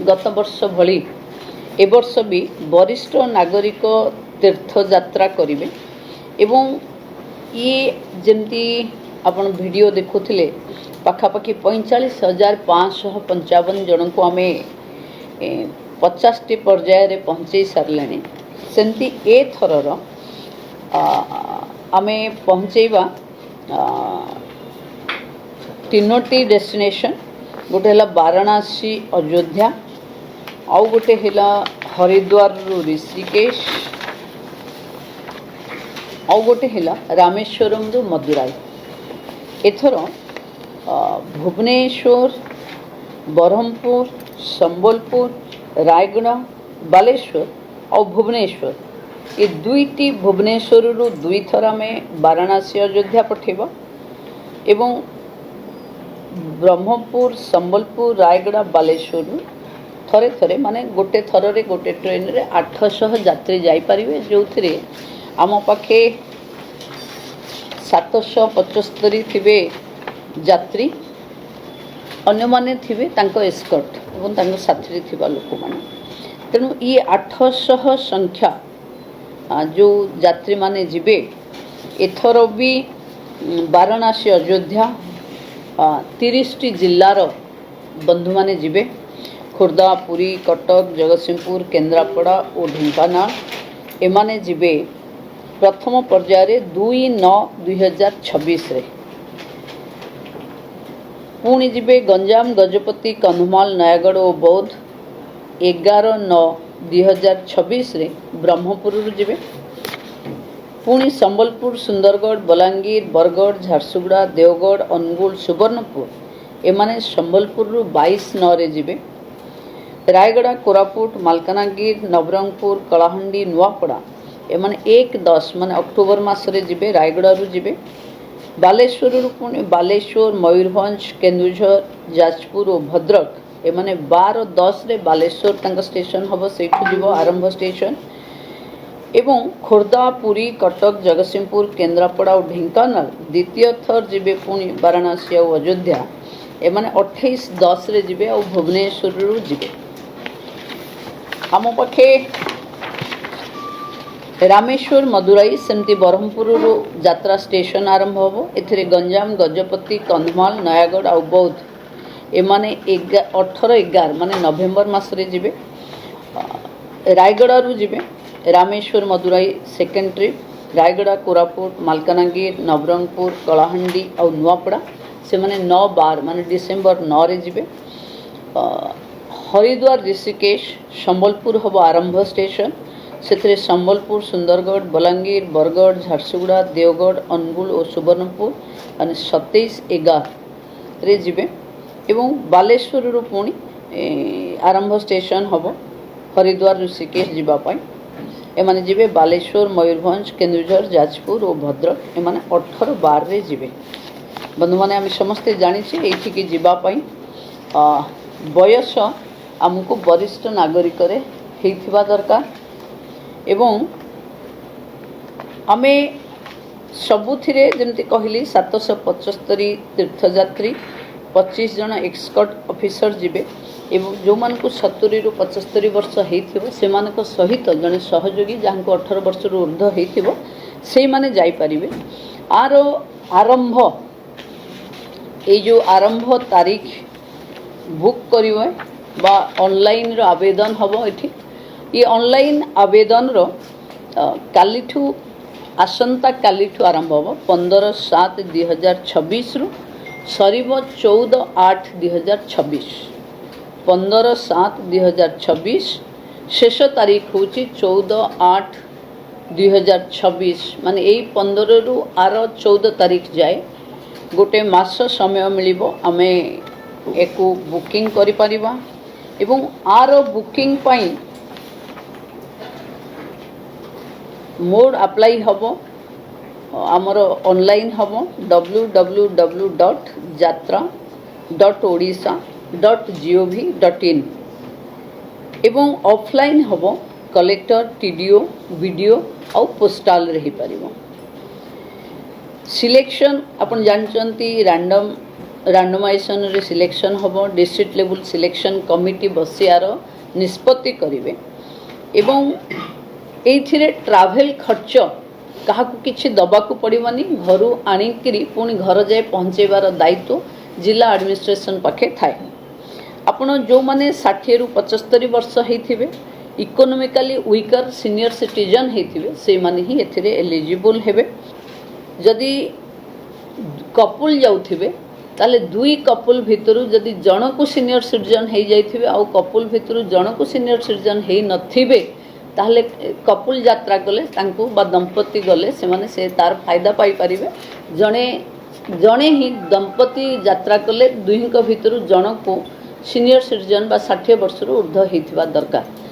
गत वर्ष भली ए वर्ष भी वरिष्ठ नागरिक तीर्थयात्रा करेंगे एवं ये जमती आपण वीडियो देखुले पाखापाखि 45,555 जन को आम 50टी पर्यायर पहुँचे सारे सेमती एथर आम पहुँचेबा तीनोटी डेस्टिनेशन गोटे है वाराणसी अयोध्या आउ गोटे है हरिद्वार ऋषिकेश आउ गोटे है रामेश्वरम रु मदुराई। एथर भुवनेश्वर ब्रह्मपुर संबलपुर रायगढ़ बालेश्वर और भुवनेश्वर ये दुईटी भुवनेश्वर रु दुई थर आम वाराणसी अयोध्या पठेबा एवं ब्रह्मपुर संबलपुर रायगढ़ बालेश्वर थरे थरे माने गोटे थर रे गोटे ट्रेन रे 800 यात्री जापर जो आम पाखे 775 थे यात्री अन्य माने थिबे तांको एस्कॉर्ट एवं तांको साथी थिबा लोक माने तेणु ये 800 संख्या जो यात्री माने जिबे एथर भी वाराणसी अयोध्या 30टी जिल्लार बंधु माने जिबे खुर्दा पुरी कटक जगतसिंहपुर केन्द्रापड़ा और ढेंकानाल एमाने जिबे प्रथम पर्यायर 2/9/2026 रे पुणी जिबे गंजाम गजपति कंधमाल नयागढ़ और बौद्ध 11/9/2026 रे ब्रह्मपुर जिबे पुणी संबलपुर सुंदरगढ़ बलांगीर बरगढ़ झारसुगुड़ा देवगढ़ अनुगुल सुवर्णपुर एमाने संबलपुर 22/9 रे जिबे रायगढ़ कोरापुट मालकानगिरी नवरंगपुर कलाहांडी नुआपड़ा एमाने 1/10 माने अक्टोबर मासरे जिबे रायगढ़ जिबे बालेश्वर पुणी बालेश्वर मयूरभंज केन्दुझर जाजपुर और भद्रक एमाने 12/10 रे बालेश्वर तांका स्टेशन हबो सेठु जिवो आरंभ स्टेशन एवं खुर्दा पुरी कटक जगतसिंहपुर केन्द्रापड़ा और ढेंकानाल द्वितीय थर जिबे पुणी वाराणसी और अयोध्या एमाने 28/10 रे जिबे और भुवनेश्वर जिबे आम पाखे रामेश्वर मदुराई सेमती ब्रह्मपुर यात्रा स्टेशन आरंभ होबो एथिरे गंजाम गजपति कंधमाल नयागढ़ और बौद्ध एमाने 18/11 माने नवेम्बर मासरे जिबे रायगढ़ जिबे रामेश्वर मदुराई सेकेंड ट्रिप रायगढ़ कोरापुट मालकानगिरी नवरंगपुर कलाहांडी और नुआपड़ा से माने 9/12 माने डिसेम्बर 9 रे जिबे हरिद्वार ऋषिकेश संबलपुर हबो आरंभ स्टेशन से संबलपुर सुंदरगढ़ बलांगीर बरगढ़ झारसुगुड़ा देवगढ़ अनुगुल और सुवर्णपुर 27/11 रे जिबे एवं बालेश्वर पुणी आरंभ स्टेशन हबो हरिद्वार ऋषिकेश जीवा पाई एमाने जिबे बालेश्वर मयूरभंज केन्दुझर जाजपुर और भद्रक एमाने 18/12 रे जिबे बंधु माने आम समस्ते जानिछे एठिकी जीवा पाई बयस आमको वरिष्ठ नागरिक रे हेइथिबा दरकार एवं आमे सबुथिरे जमती कहली 775 तीर्थयात्री 25 जन एक्सकॉर्ट ऑफिसर जिबे एवं जो मान को 70 रु 75 वर्ष हेइथिबो सेमानक सहित जने सहयोगी जहां को 18 वर्ष रु ऊर्ध्व हेइथिबो से माने जाई परिबे। आर आरंभ ए जो आरंभ तारीख बुक करिवे बा ऑनलाइन रो आवेदन हबो एठी ये ऑनलाइन आवेदन रो कालीठू आसंता कालीठू आरंभ हबो 15/7/2026 रु सरीबो 14/8/2026 15/7/2026 शेष तारीख हूँ 14/8/2026 माने यही 15 रु आर 14 तारीख जाए गोटे मास समय मिलिबो आमे एको बुकिंग करि परिबा एवं आर बुकिंग पाई मोड अप्लाई हबो आमर ऑनलाइन हबो www.jatra.odisha.gov.in एवं ऑफलाइन हबो कलेक्टर टीडीओ वीडियो और पोस्टाल रही परिबो। सिलेक्शन अपन जानचंती रैंडम randomization रे सिलेक्शन हम डिस्ट्रिक्ट लेवल सिलेक्शन कमिटी बसी यार निष्पत्ति करेंगे एवं ये ट्रावेल खर्च क्या किसी दबाक पड़वानी घर आणिकी पुणी घर जाए पहुँचेबार दायित्व जिला एडमिनिस्ट्रेशन पाखे थाए। आपण जो माने 60 रु 75 वर्ष होते इकोनोमिकली वीकर सीनियर सिटीजन होते से माने ही एथिरे एलिजिबल हेबे। जदि कपुल जाउथिबे ताले दुई कपुल भितरु जदि जन को सीनियर सिटीजन हो जाइथिबे आ कपुल भितरु जन को सीनियर सिटीजन हो नथिबे ताहले कपुल यात्रा गले तांको बा दंपति गले से माने से तार फायदा पाई परिबे। जणे जणे ही दंपति यात्रा कले दुहींक भितरु जन को सीनियर सिटीजन बा 60 वर्ष ऊर्ध्व होइथिबा दरकार।